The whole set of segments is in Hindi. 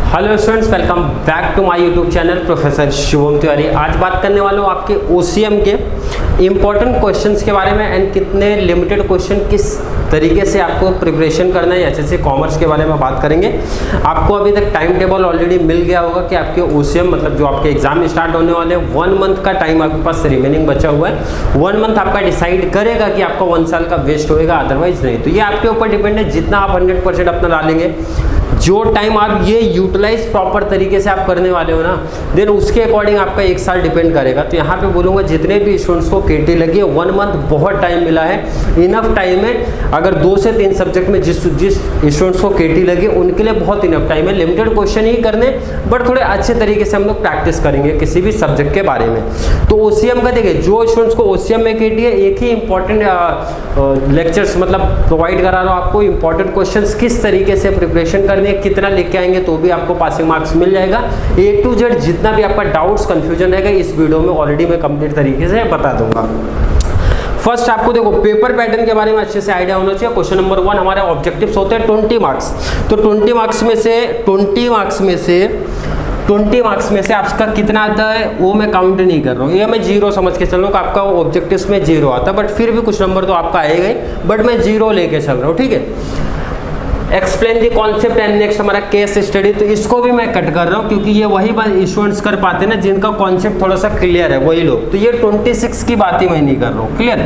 Hello students, welcome back to my YouTube channel professor Shubham Tiwari. आज बात करने वाला हूँ आपके ओसीएम के इम्पोर्टेंट क्वेश्चंस के बारे में एंड कितने लिमिटेड क्वेश्चन किस तरीके से आपको प्रिपरेशन करना है एचएससी कॉमर्स के बारे में बात करेंगे। आपको अभी तक टाइम टेबल ऑलरेडी मिल गया होगा कि आपके ओसीएम मतलब जो आपके एग्जाम स्टार्ट होने वाले हैं 1 मंथ का टाइम आपके पास रिमेनिंग बचा हुआ है। 1 मंथ आपका डिसाइड करेगा कि आपका 1 साल का वेस्ट होएगा, अदरवाइज नहीं। तो ये आपके ऊपर डिपेंड है, जितना आप 100% अपना डालेंगे, जो टाइम आप ये यूटिलाइज प्रॉपर तरीके से आप करने वाले हो ना, देन उसके अकॉर्डिंग आपका 1 साल डिपेंड करेगा। तो यहाँ पे बोलूँगा जितने भी स्टूडेंट्स को केटी लगी है 1 मंथ बहुत टाइम मिला है, इनफ टाइम है। अगर 2 से 3 सब्जेक्ट में जिस स्टूडेंट्स को केटी लगी उनके लिए बहुत इनफ टाइम है। लिमिटेड क्वेश्चन ही करने, बट थोड़े अच्छे तरीके से हम लोग प्रैक्टिस करेंगे किसी भी सब्जेक्ट के बारे में। तो ओसीएम का देखिए, जो स्टूडेंट्स को ओसीएम में केटी है, एक ही इंपॉर्टेंट लेक्चर्स मतलब प्रोवाइड करा रहा हूँ आपको। इंपॉर्टेंट क्वेश्चंस किस तरीके से प्रिपरेशन करनी है, कितना लेके आएंगे तो भी आपको पासिंग मार्क्स मिल जाएगा। A to Z जितना भी आपका डाउट्स कंफ्यूजन रहेगा इस वीडियो में ऑलरेडी मैं कंप्लीट तरीके से बता दूंगा। फर्स्ट आपको देखो पेपर पैटर्न के बारे में अच्छे से आइडिया होना चाहिए। क्वेश्चन नंबर 1 हमारे ऑब्जेक्टिव्स होते हैं 20 मार्क्स। तो 20 मार्क्स में से आपका कितना आता है वो मैं काउंट नहीं कर रहा हूँ, ये मैं 0 समझ के चल रहा हूँ। आपका ऑब्जेक्टिव्स में 0 आता है, बट फिर भी कुछ नंबर तो आपका आएगा ही, बट मैं 0 लेके चल रहा हूँ, ठीक है। Explain the concept and next हमारा केस स्टडी, तो इसको भी मैं कट कर रहा हूँ क्योंकि ये वही बात स्टूडेंट्स कर पाते हैं ना जिनका कॉन्सेप्ट थोड़ा सा क्लियर है, वही लोग। तो ये 26 की बात ही मैं नहीं कर रहा हूँ, क्लियर।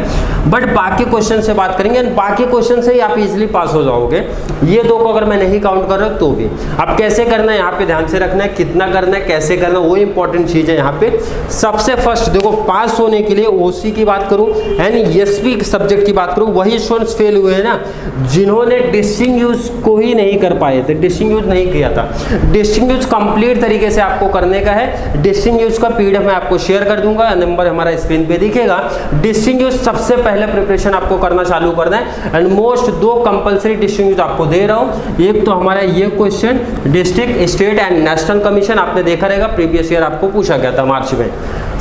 बट बाकी क्वेश्चन से बात करेंगे, बाकी क्वेश्चन से ही आप इजीली पास हो जाओगे। ये 2 को अगर मैं नहीं काउंट कर रहा हूँ तो भी आप कैसे करना है यहाँ पे ध्यान से रखना है, कितना करना है, कैसे करना है, वो इंपॉर्टेंट चीज है यहाँ पे। सबसे फर्स्ट देखो, पास होने के लिए ओसी की बात करूँ एंड एसपी सब्जेक्ट की बात करूँ, वही स्टूडेंट्स फेल हुए हैं ना जिन्होंने डिस्टिंग्विश को ही नहीं कर पाए थे, डिस्टिंग्विश नहीं किया था। डिस्टिंग्विश कंप्लीट तरीके से आपको करने का है। डिस्टिंग्विश का पीडीएफ मैं आपको शेयर कर दूंगा, नंबर हमारा स्क्रीन पे दिखेगा। डिस्टिंग्विश सबसे पहले प्रिपरेशन आपको करना चालू करना है एंड मोस्ट 2 कंपलसरी डिस्टिंग्विश आपको दे रहा हूं। एक तो हमारा ये question district, state and national commission, आपने देखा रहेगा प्रीवियस ईयर आपको पूछा गया था मार्च में।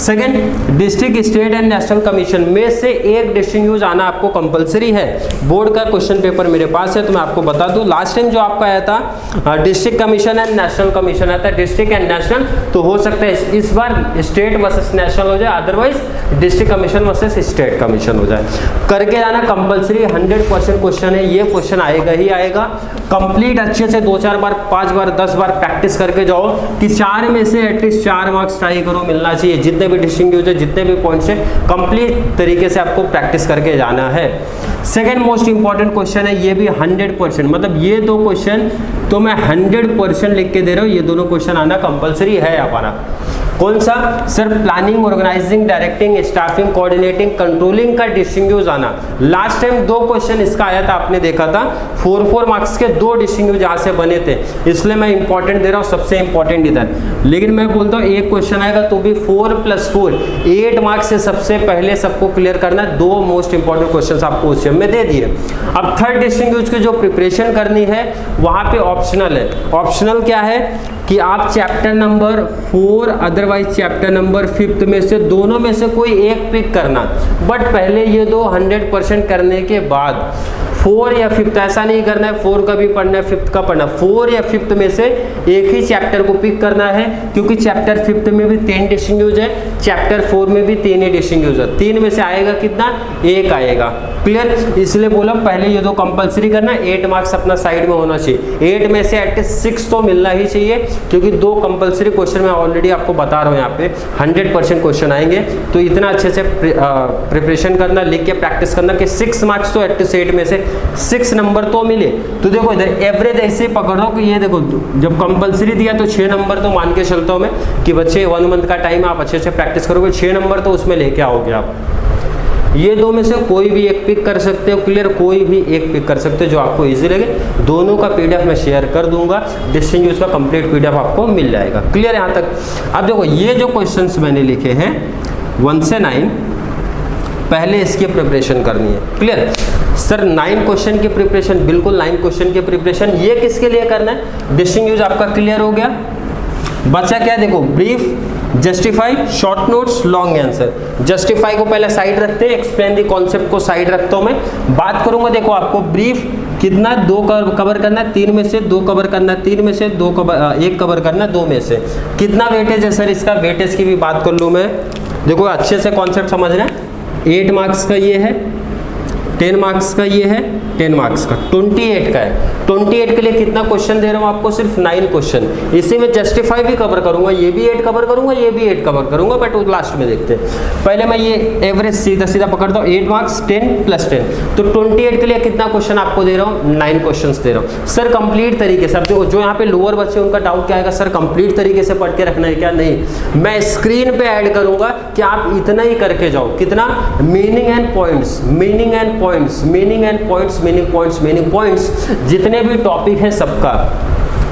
Second, district, state and national commission में से एक डिस्टिंग्विश आना आपको कंपलसरी है। बोर्ड का क्वेश्चन पेपर मेरे पास है तो मैं आपको बता दूं, लास्ट टाइम जो आपका आया था district commission and national commission आया था, डिस्ट्रिक्ट एंड नेशनल, तो हो सकता है इस बार स्टेट वर्सेस नेशनल हो जाए, otherwise district commission versus state commission हो जाए। करके जाना कंपलसरी, 100% क्वेश्चन है, ये क्वेश्चन आएगा ही आएगा। कंप्लीट अच्छे से 2-4 बार, 5 बार, 10 बार प्रैक्टिस करके जाओ कि 4 में से एटलीस्ट 4 मार्क्स ट्राई करो मिलना चाहिए। जितने भी डिस्टिंग्विश है, जितने भी पॉइंट्स है, कंप्लीट तरीके से आपको प्रैक्टिस करके जाना है। सेकेंड मोस्ट इंपॉर्टेंट क्वेश्चन है, ये भी 100%, मतलब ये 2 क्वेश्चन तो मैं 100% लिख के दे रहा हूँ, ये दोनों क्वेश्चन आना कंपलसरी है हमारा। कौन सा sir? Planning, organising, directing, staffing, coordinating, controlling का डिस्टिंग्विश आना। लास्ट टाइम 2 क्वेश्चन इसका आया था, आपने देखा था 4 मार्क्स के 2 डिस्टिंग्विश यहाँ से बने थे, इसलिए मैं इंपॉर्टेंट दे रहा हूँ, सबसे इंपॉर्टेंट इधर। लेकिन मैं बोलता हूँ एक क्वेश्चन आएगा तो भी 4 + 4 8 मार्क्स से सबसे पहले सबको क्लियर करना है। 2 मोस्ट इंपॉर्टेंट क्वेश्चन आपको ओसीएम में दे दिए। अब थर्ड डिस्टिंग्विश की जो प्रिपरेशन करनी है वहां पे ऑप्शनल है। ऑप्शनल क्या है कि आप chapter number 4 otherwise chapter number 5 में से दोनों में से कोई एक पिक करना, बट पहले ये 2 100% करने के बाद 4 या 5, ऐसा नहीं करना है 4 का भी पढ़ना है 5 का पढ़ना, 4 या 5 में से एक ही चैप्टर को पिक करना है, क्योंकि चैप्टर 5 में भी 3 डिस्टिंग्विश है, चैप्टर 4 में भी 3 ही डिस्टिंग्विश है। 3 में से आएगा कितना? 1 आएगा, क्लियर। इसलिए बोला पहले ये 2 कंपलसरी करना, 8 मार्क्स अपना साइड में होना चाहिए। 8 में से एटलीस्ट 6 तो मिलना ही चाहिए, क्योंकि 2 कंपलसरी क्वेश्चन मैं ऑलरेडी आपको बता रहा हूँ यहाँ पे 100% क्वेश्चन आएंगे। तो इतना अच्छे से प्रिपरेशन करना, लिख के प्रैक्टिस करना कि 6 मार्क्स तो एटलीस्ट 8 में से 6 नंबर तो मिले। तो देखो इधर एवरेज ऐसे पकड़ो कि ये देखो जब कंपलसरी दिया तो 6 नंबर तो मान के चलता हूँ मैं कि बच्चे 1 मंथ का टाइम आप अच्छे से प्रैक्टिस करोगे, 6 नंबर तो उसमें लेके आओगे आप। ये 2 में से कोई भी एक पिक कर सकते हो, क्लियर, कोई भी एक पिक कर सकते हो जो आपको इजी लगे। दोनों का पीडीएफ मैं शेयर कर दूंगा, डिस्टिंग्विश का कंप्लीट पीडीएफ आपको मिल जाएगा, क्लियर यहाँ तक। अब देखो ये जो क्वेश्चंस मैंने लिखे हैं 1 से 9, पहले इसकी प्रिपरेशन करनी है, क्लियर। सर 9 क्वेश्चन की प्रिपरेशन, बिल्कुल 9 क्वेश्चन की प्रिपरेशन, ये किसके लिए करना है? डिस्टिंग्विश आपका क्लियर हो गया, बचा क्या? देखो brief, justify, short notes, long answer. Justify को पहले साइड रखते हैं, एक्सप्लेन दी कॉन्सेप्ट को साइड रखता हूं मैं। बात करूंगा देखो आपको ब्रीफ कितना, 2 कवर करना है, 3 में से 2 कवर करना है, 3 में से 2 कवर, 1 कवर करना है 2 में से। कितना वेटेज है सर इसका, वेटेज की भी बात कर लूँ मैं। देखो अच्छे से कॉन्सेप्ट समझना है। 8 मार्क्स का ये है, 10 मार्क्स का ये है, 10 मार्क्स का 28 का है। 28 के लिए कितना क्वेश्चन दे रहा हूँ आपको, सिर्फ 9 क्वेश्चन। इसी में जस्टिफाई भी कवर करूंगा, ये भी 8 कवर करूंगा, ये भी 8 कवर करूंगा, बट वो लास्ट में देखते हैं। पहले मैं ये एवरेज सीधा सीधा पकड़ता हूँ, 8 मार्क्स 10 + 10, तो 28 के लिए कितना क्वेश्चन आपको दे रहा हूँ, 9 क्वेश्चन दे रहा हूँ। सर कंप्लीट तरीके से, अब जो यहाँ पे लोअर बच्चे उनका डाउट क्या आएगा, सर कंप्लीट तरीके से पढ़ के रखना है क्या, नहीं, मैं स्क्रीन पे ऐड करूंगा कि आप इतना ही करके जाओ। कितना, meaning and points, meaning and points, meaning and points, meaning points, meaning points, जितने भी टॉपिक है सबका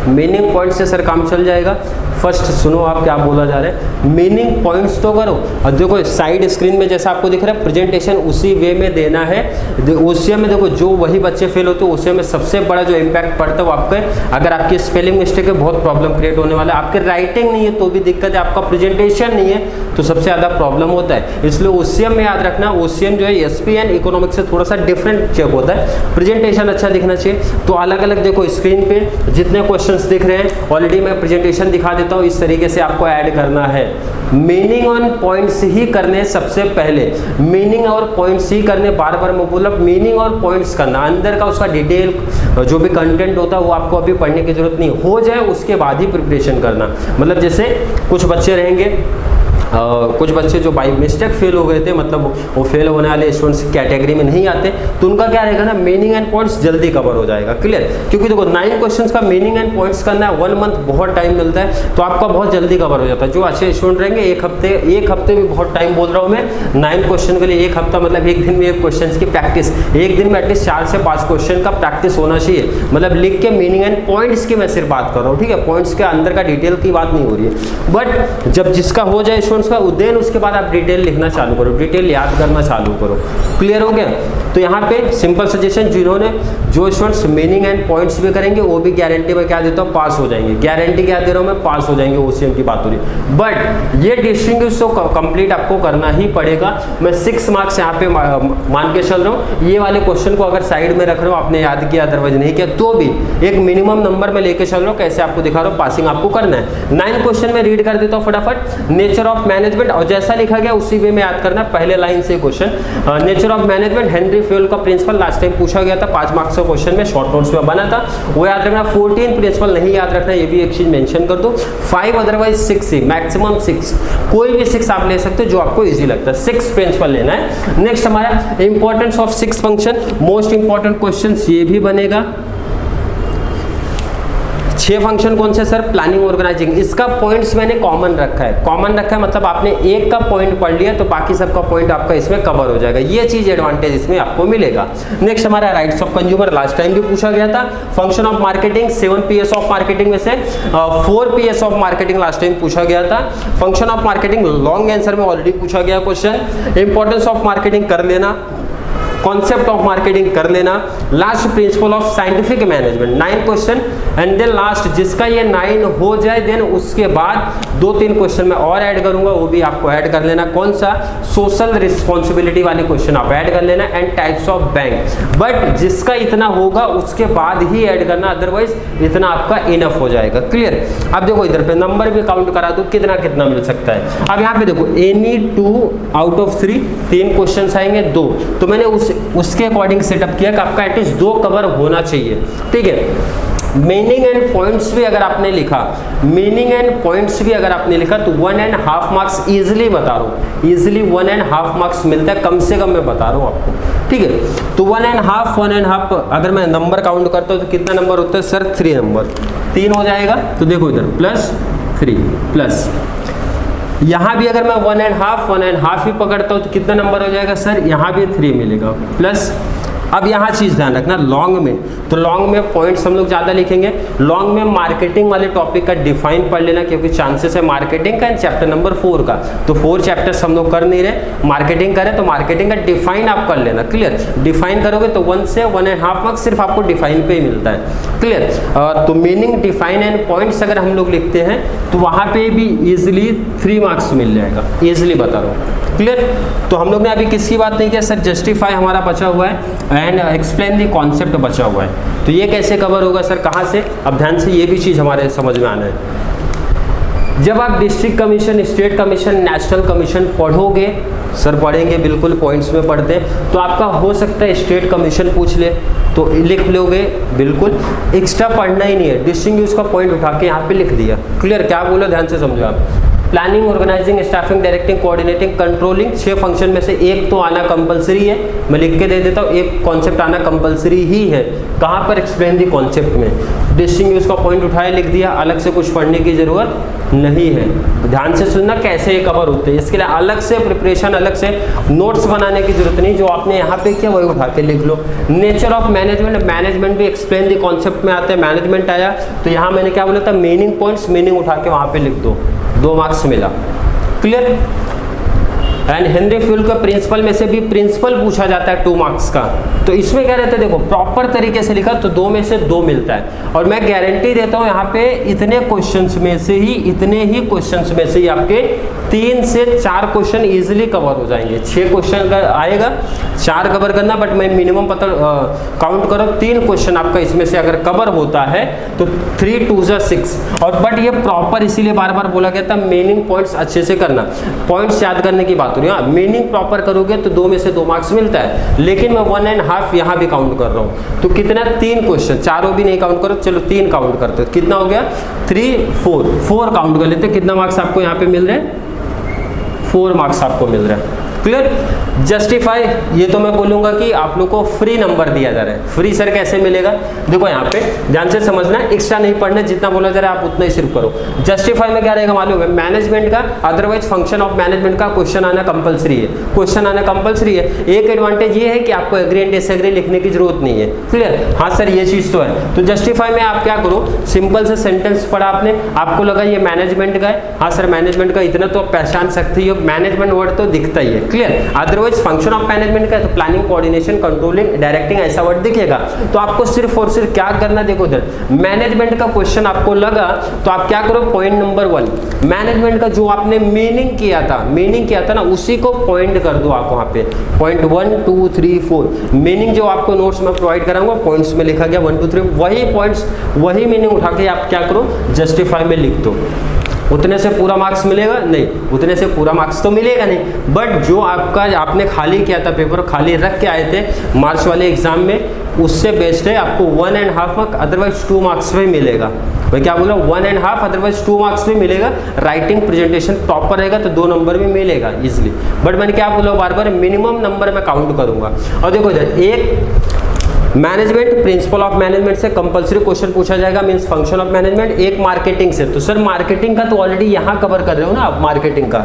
मीनिंग पॉइंट से सर काम चल जाएगा। फर्स्ट सुनो आप क्या बोला जा रहा है, मीनिंग पॉइंट्स तो करो। और देखो साइड स्क्रीन में जैसा आपको दिख रहा है, प्रेजेंटेशन उसी वे में देना है। उसी में देखो जो वही बच्चे फेल होते हैं, उसी में सबसे बड़ा जो इम्पैक्ट पड़ता है वो आपके, अगर आपकी स्पेलिंग मिस्टेक है बहुत प्रॉब्लम क्रिएट होने वाला है, आपके राइटिंग नहीं है तो भी दिक्कत है, आपका प्रेजेंटेशन नहीं है तो सबसे ज़्यादा प्रॉब्लम होता है। इसलिए ओसीएम में याद रखना, ओसीएम जो है एसपी एंड इकोनॉमिक्स से थोड़ा सा डिफरेंट चेक होता है, प्रेजेंटेशन अच्छा दिखना चाहिए। तो अलग अलग देखो स्क्रीन पे जितने क्वेश्चंस दिख रहे हैं, ऑलरेडी मैं प्रेजेंटेशन दिखा देता हूँ, इस तरीके से आपको ऐड करना है। मीनिंग और पॉइंट्स ही करने सबसे पहले, मीनिंग और पॉइंट्स ही करने, बार बार मैं बोला मीनिंग और पॉइंट्स करना, अंदर का उसका डिटेल जो भी कंटेंट होता है वो आपको अभी पढ़ने की जरूरत नहीं, हो जाए उसके बाद ही प्रिपरेशन करना। मतलब जैसे कुछ बच्चे रहेंगे, कुछ बच्चे जो बाई मिस्टेक फेल हो गए थे, मतलब वो फेल होने वाले स्टूडेंट्स कैटेगरी में नहीं आते, तो उनका क्या रहेगा ना, मीनिंग एंड पॉइंट्स जल्दी कवर हो जाएगा। क्लियर, क्योंकि देखो 9 क्वेश्चंस का मीनिंग एंड पॉइंट्स करना है, 1 मंथ बहुत टाइम मिलता है, तो आपका बहुत जल्दी कवर हो जाता है। जो अच्छे स्टूडेंट रहेंगे एक हफ्ते भी बहुत टाइम बोल रहा हूँ मैं, 9 क्वेश्चन के लिए 1 हफ्ता, मतलब एक दिन में 1 क्वेश्चन की प्रैक्टिस, एक दिन में एटलीस्ट 4 से 5 क्वेश्चन का प्रैक्टिस होना चाहिए। मतलब लिख के मीनिंग एंड पॉइंट्स की मैं सिर्फ बात कर रहा हूँ, ठीक है, पॉइंट्स के अंदर का डिटेल की बात नहीं हो रही है। बट जब जिसका हो जाए स्टूडेंट्स का उद्देन, उसके बाद आप डिटेल लिखना चालू करो, डिटेल याद करना चालू करो। क्लियर हो गया। तो यहाँ पे सिंपल सजेशन, जिन्होंने जो स्टूडेंट्स मीनिंग एंड पॉइंट्स भी करेंगे वो भी गारंटी में क्या देता हूँ, पास हो जाएंगे। गारंटी क्या दे रहा हूँ मैं, पास हो जाएंगे, ओसीएम की बात हो रही है। बट ये डिस्टिंग्विश तो कंप्लीट आपको करना ही पड़ेगा। मैं 6 मार्क्स यहाँ पे मान के चल रहा हूँ। ये वाले क्वेश्चन को अगर साइड में रख रहा हूँ, आपने याद किया अदरवाइज नहीं किया, तो भी एक मिनिमम नंबर में लेके चल रहा हूँ। कैसे आपको दिखा रहा हूँ, पासिंग आपको करना है। 9 क्वेश्चन में रीड कर देता हूँ फटाफट। नेचर ऑफ मैनेजमेंट, और जैसा लिखा गया उसी वे में याद करना, पहले लाइन से question. Nature of management, Henry fuel का प्रिंसिपल, लास्ट टाइम पूछा गया था, 5 मार्क्स का क्वेश्चन में शॉर्ट नोट्स में बना था, वो याद रखना। 14 प्रिंसिपल नहीं याद रखना, ये भी एक चीज मेंशन कर दो। 5 अदरवाइज 6 ही, मैक्सिमम 6, कोई भी 6 आप ले सकते हो जो आपको इजी लगता है। 6 प्रिंसिपल लेना है। नेक्स्ट हमारा importance of 6 function, most important question ये भी बनेगा। 6 फंक्शन कौन से सर, प्लानिंग, ऑर्गेनाइजिंग। इसका पॉइंट्स मैंने कॉमन रखा है, कॉमन रखा है मतलब आपने एक का पॉइंट पढ़ लिया तो बाकी सबका पॉइंट आपका इसमें कवर हो जाएगा। ये चीज एडवांटेज इसमें आपको मिलेगा। नेक्स्ट हमारा rights of consumer, last time भी पूछा गया था। Function of marketing, 7 PS of marketing में से 4 PS of marketing last time पूछा गया था। Function of marketing long answer में ऑलरेडी पूछा गया क्वेश्चन। इंपॉर्टेंस ऑफ मार्केटिंग कर लेना, कॉन्सेप्ट ऑफ मार्केटिंग कर लेना। Last principle of scientific management, 9 question. And then last जिसका ये 9 हो जाए, देन उसके बाद 2-3 क्वेश्चन मैं और ऐड करूंगा, वो भी आपको ऐड कर लेना। कौन सा, सोशल रिस्पॉन्सिबिलिटी वाले क्वेश्चन आप ऐड कर लेना, and types of bank. But जिसका इतना होगा उसके बाद ही ऐड करना, अदरवाइज इतना आपका इनफ हो जाएगा। क्लियर। अब देखो इधर पे नंबर भी काउंट करा दो, कितना कितना मिल सकता है। अब यहाँ पे देखो एनी 2 आउट ऑफ 3, 3 क्वेश्चन आएंगे 2, तो मैंने उसके अकॉर्डिंग सेटअप किया कि आपका एटलीस्ट 2 कवर होना चाहिए। ठीक है। मीनिंग एंड पॉइंट्स भी अगर आपने लिखा, मीनिंग एंड पॉइंट्स भी अगर आपने लिखा तो 1.5 मार्क्स इजिली बता रहा हूँ, इजिली 1.5 मार्क्स मिलता है, कम से कम मैं बता रहा हूँ आपको। ठीक है। तो 1.5 अगर मैं नंबर काउंट करता हूँ तो कितना नंबर होता है सर, 3 नंबर, 3 हो जाएगा। तो देखो इधर +3 प्लस, यहाँ भी अगर मैं 1.5 ही पकड़ता हूँ तो कितना नंबर हो जाएगा सर, यहाँ भी 3 मिलेगा प्लस। अब यहाँ चीज़ ध्यान रखना, लॉन्ग में, तो लॉन्ग में पॉइंट्स हम लोग ज़्यादा लिखेंगे। लॉन्ग में मार्केटिंग वाले टॉपिक का डिफाइन पढ़ लेना, क्योंकि चांसेस है मार्केटिंग का एंड चैप्टर नंबर 4 का, तो 4 चैप्टर्स हम लोग कर नहीं रहे, मार्केटिंग करें तो मार्केटिंग का डिफाइन आप कर लेना। क्लियर। डिफाइन करोगे तो 1 से 1.5 मार्क्स सिर्फ आपको डिफाइन पे ही मिलता है। क्लियर। तो मीनिंग, डिफाइन एंड पॉइंट्स अगर हम लोग लिखते हैं तो वहाँ पे भी ईजिली 3 मार्क्स मिल जाएगा, ईजिली बता रहा हूँ। क्लियर। तो हम लोग ने अभी किसकी बात नहीं किया सर, जस्टिफाई हमारा बचा हुआ है, एंड एक्सप्लेन द कॉन्सेप्ट बचा हुआ है। तो ये कैसे कवर होगा सर, कहाँ से? अब ध्यान से ये भी चीज़ हमारे समझ में आना है। जब आप district commission, state commission, national commission पढ़ोगे, सर पढ़ेंगे बिल्कुल पॉइंट्स में पढ़ते हैं, तो आपका हो सकता है स्टेट कमीशन पूछ ले तो लिख लोगे बिल्कुल, एक्स्ट्रा पढ़ना ही नहीं है, डिस्टिंग्विश का पॉइंट उठा के यहाँ पे लिख दिया। क्लियर? क्या बोलो, ध्यान से समझो आप। Planning, organising, staffing, directing, coordinating, controlling, 6 function में से एक तो आना कंपलसरी है। मैं लिख के दे देता हूँ, एक कॉन्सेप्ट आना कंपलसरी ही है। कहाँ पर? एक्सप्लेन दी कॉन्सेप्ट में। डिस्टिंग्विश का पॉइंट उठाए लिख दिया, अलग से कुछ पढ़ने की जरूरत नहीं है। ध्यान से सुनना कैसे ये कवर होते हैं, इसके लिए अलग से प्रिपरेशन, अलग से नोट्स बनाने की जरूरत नहीं। जो आपने यहाँ पे किया वही उठा के लिख लो। नेचर ऑफ मैनेजमेंट, मैनेजमेंट भी एक्सप्लेन दी कॉन्सेप्ट में आता है। मैनेजमेंट आया तो यहाँ मैंने क्या बोला था, मीनिंग पॉइंट्स, मीनिंग उठा के वहाँ पे लिख दो, 2 मार्क्स मिला। क्लियर? एंड हेनरी फ्यूल का प्रिंसिपल में से भी प्रिंसिपल पूछा जाता है 2 मार्क्स का। तो इसमें क्या रहता है, देखो प्रॉपर तरीके से लिखा तो 2 में से 2 मिलता है। और मैं गारंटी देता हूँ यहाँ पे इतने क्वेश्चंस में से ही, इतने ही क्वेश्चंस में से ही आपके 3 से 4 क्वेश्चन इजीली कवर हो जाएंगे। 6 क्वेश्चन आएगा, 4 कवर करना, बट मैं मिनिमम पता काउंट करो 3 क्वेश्चन आपका इसमें से अगर कवर होता है तो 3 2 6। और बट ये प्रॉपर इसीलिए बार बार बोला गया था, मीनिंग पॉइंट्स अच्छे से करना। पॉइंट्स याद करने की बात हो रही है, मीनिंग प्रॉपर करोगे तो 2 में से 2 मार्क्स मिलता है। लेकिन मैं 1.5 यहाँ भी काउंट कर रहा हूँ, तो कितना? 3 क्वेश्चन, चारों भी नहीं काउंट करो, चलो 3 काउंट करते हो, कितना हो गया? 3 4 काउंट कर लेते, कितना मार्क्स आपको यहाँ पे मिल रहे हैं? 4 मार्क्स आपको मिल रहा है। क्लियर? जस्टिफाई, ये तो मैं बोलूंगा कि आप लोग को फ्री नंबर दिया जा रहा है। फ्री सर कैसे मिलेगा? देखो यहाँ पे ध्यान से समझना, एक्स्ट्रा नहीं पढ़ना, जितना बोला जा रहा है आप उतना ही सिर्फ करो। जस्टिफाई में क्या रहेगा मालूम है? मैनेजमेंट का, अदरवाइज फंक्शन ऑफ मैनेजमेंट का क्वेश्चन आना कंपलसरी है। क्वेश्चन आना कंपलसरी है। एक एडवांटेज ये है कि आपको एग्री एंड डिसएग्री लिखने की जरूरत नहीं है। क्लियर? हाँ सर ये चीज तो है। तो जस्टिफाई में आप क्या करो, सिंपल से सेंटेंस पढ़ा आपने, आपको लगा ये मैनेजमेंट का है, हाँ सर मैनेजमेंट का, इतना तो पहचान सकते हो, मैनेजमेंट वर्ड तो दिखता ही है। Clear? Otherwise function of management का तो प्लानिंग, कोऑर्डिनेशन, कंट्रोलिंग, डायरेक्टिंग ऐसा वर्ड दिखेगा। तो आपको सिर्फ और सिर्फ क्या करना, देखो इधर मैनेजमेंट का क्वेश्चन आपको लगा तो आप क्या करो, पॉइंट नंबर 1 मैनेजमेंट का जो आपने मीनिंग किया था ना, उसी को पॉइंट कर दो आप वहां पे। पॉइंट 1 2 3 4 मीनिंग जो आपको नोट्स में प्रोवाइड कराऊंगा, पॉइंट्स में लिखा गया 1 2 3, वही पॉइंट्स, वही मीनिंग उठा के आप क्या करो, जस्टिफाई में लिख दो। उतने से पूरा मार्क्स मिलेगा? नहीं, उतने से पूरा मार्क्स तो मिलेगा नहीं, बट जो आपने खाली किया था, पेपर खाली रख के आए थे मार्च वाले एग्जाम में, उससे बेस्ट है आपको 1.5 मार्क्स, अदरवाइज 2 मार्क्स में मिलेगा। भाई क्या बोला? 1.5 अदरवाइज 2 मार्क्स में मिलेगा। राइटिंग प्रेजेंटेशन प्रॉपर रहेगा तो 2 नंबर में मिलेगा इजिली। बट मैंने क्या बोला बार बार, मिनिमम नंबर में काउंट करूंगा। और देखो इधर एक मैनेजमेंट, प्रिंसिपल ऑफ मैनेजमेंट से कंपलसरी क्वेश्चन पूछा जाएगा, मींस फंक्शन ऑफ मैनेजमेंट। एक मार्केटिंग से, तो सर मार्केटिंग का तो ऑलरेडी यहाँ कवर कर रहे हो ना आप, मार्केटिंग का,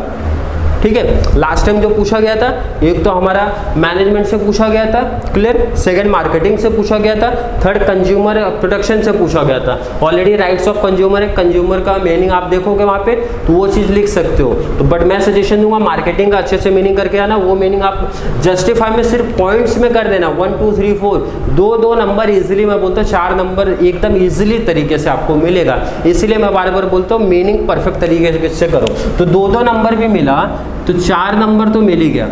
ठीक है। लास्ट टाइम जो पूछा गया था, एक तो हमारा मैनेजमेंट से पूछा गया था, क्लियर, सेकंड मार्केटिंग से पूछा गया था, थर्ड कंज्यूमर प्रोटेक्शन से पूछा गया था। ऑलरेडी राइट्स ऑफ कंज्यूमर है, कंज्यूमर का मीनिंग आप देखोगे वहाँ पे तो वो चीज़ लिख सकते हो। तो बट मैं सजेशन दूंगा मार्केटिंग का अच्छे से मीनिंग करके आना, वो मीनिंग आप जस्टिफाई में सिर्फ पॉइंट्स में कर देना, 1 2 3 4, 2 नंबर इजिली, मैं बोलता हूँ 4 नंबर एकदम इजिली तरीके से आपको मिलेगा। इसीलिए मैं बार बार बोलता हूँ मीनिंग परफेक्ट तरीके से करो। तो 2 नंबर भी मिला तो 4 नंबर तो मिल ही गया।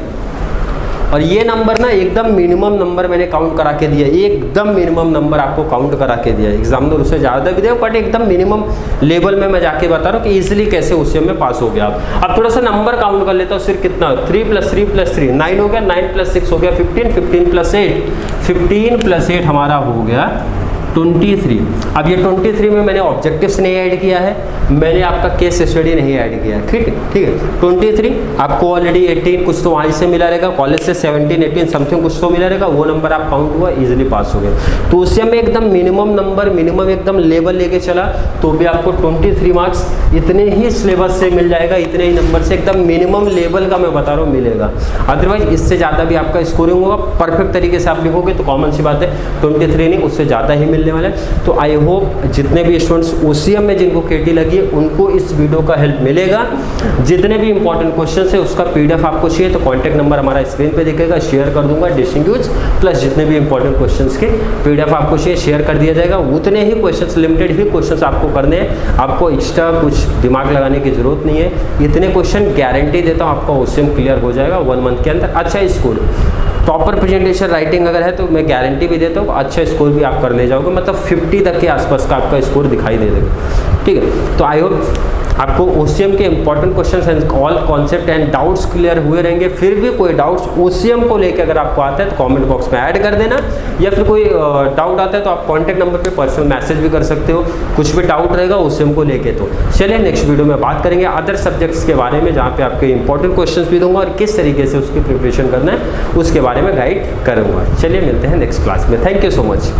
और ये नंबर ना एकदम मिनिमम नंबर मैंने काउंट करा के दिया, एकदम मिनिमम नंबर आपको काउंट करा के दिया। एग्जामिनर उससे ज़्यादा भी दे, बट एकदम मिनिमम लेवल में मैं जाके बता रहा हूँ कि इजीली कैसे उससे में पास हो गया आप। अब थोड़ा सा नंबर काउंट कर लेता हूँ, सिर्फ कितना, 3 + 3 + 3 9 हो गया, 9 + 6 हो गया 15, 15 + 8 15 + 8 हमारा हो गया 23। अब ये 23 में मैंने ऑब्जेक्टिव्स नहीं ऐड किया है, मैंने आपका केस स्टडी नहीं ऐड किया है, ठीक है। 23 आपको ऑलरेडी 18 कुछ तो वहीं से मिला रहेगा, कॉलेज से 17 18 समथिंग कुछ तो मिला रहेगा, वो नंबर आप काउंट हुआ, इजीली पास हो गए। तो उससे मैं एकदम मिनिमम नंबर, मिनिमम एकदम लेवल लेके चला तो भी आपको 23 मार्क्स इतने ही सिलेबस से मिल जाएगा, इतने ही नंबर से एकदम मिनिमम लेवल का मैं बता रहा हूँ मिलेगा। अदरवाइज इससे ज़्यादा भी आपका स्कोरिंग होगा, परफेक्ट तरीके से आप लिखोगे तो कॉमन सी बात है 23 नहीं, उससे ज़्यादा ही मिलने वाला है। तो आई होप जितने भी स्टूडेंट्स OCM में जिनको KT लगी है उनको इस वीडियो का हेल्प मिलेगा। जितने भी इंपॉर्टेंट क्वेश्चन है उसका PDF आपको चाहिए तो कॉन्टैक्ट नंबर हमारा स्क्रीन पे दिखेगा, शेयर कर दूंगा, डिस्टिंग्विश प्लस जितने भी इंपॉर्टेंट क्वेश्चन के PDF आपको चाहिए शेयर कर दिया जाएगा। उतने ही क्वेश्चन, लिमिटेड ही क्वेश्चन आपको करने हैं, आपको एक्स्ट्रा कुछ दिमाग लगाने की जरूरत नहीं है। इतने क्वेश्चन गारंटी देता हूँ आपका OCM क्लियर हो जाएगा 1 मंथ के अंदर। अच्छा स्कोर प्रॉपर प्रेजेंटेशन राइटिंग अगर है तो मैं गारंटी भी देता हूँ अच्छा स्कोर भी आप कर ले जाओगे, मतलब 50 तक के आसपास का आपका स्कोर दिखाई दे देगा। ठीक है, तो आई होप आपको OCM के important questions and all concept and doubts clear हुए रहेंगे। फिर भी कोई डाउट्स OCM को लेकर अगर आपको आता है तो कमेंट बॉक्स में ऐड कर देना, या फिर कोई डाउट आता है तो आप कॉन्टैक्ट नंबर पे पर्सनल मैसेज भी कर सकते हो, कुछ भी डाउट रहेगा OCM को लेके। तो चलिए नेक्स्ट वीडियो में बात करेंगे अदर सब्जेक्ट्स के बारे में, जहाँ पे आपके इंपॉर्टेंट क्वेश्चंस भी दूंगा और किस तरीके से उसकी प्रिपरेशन करना है उसके बारे में गाइड करूँगा। चलिए मिलते हैं नेक्स्ट क्लास में। Thank you so much.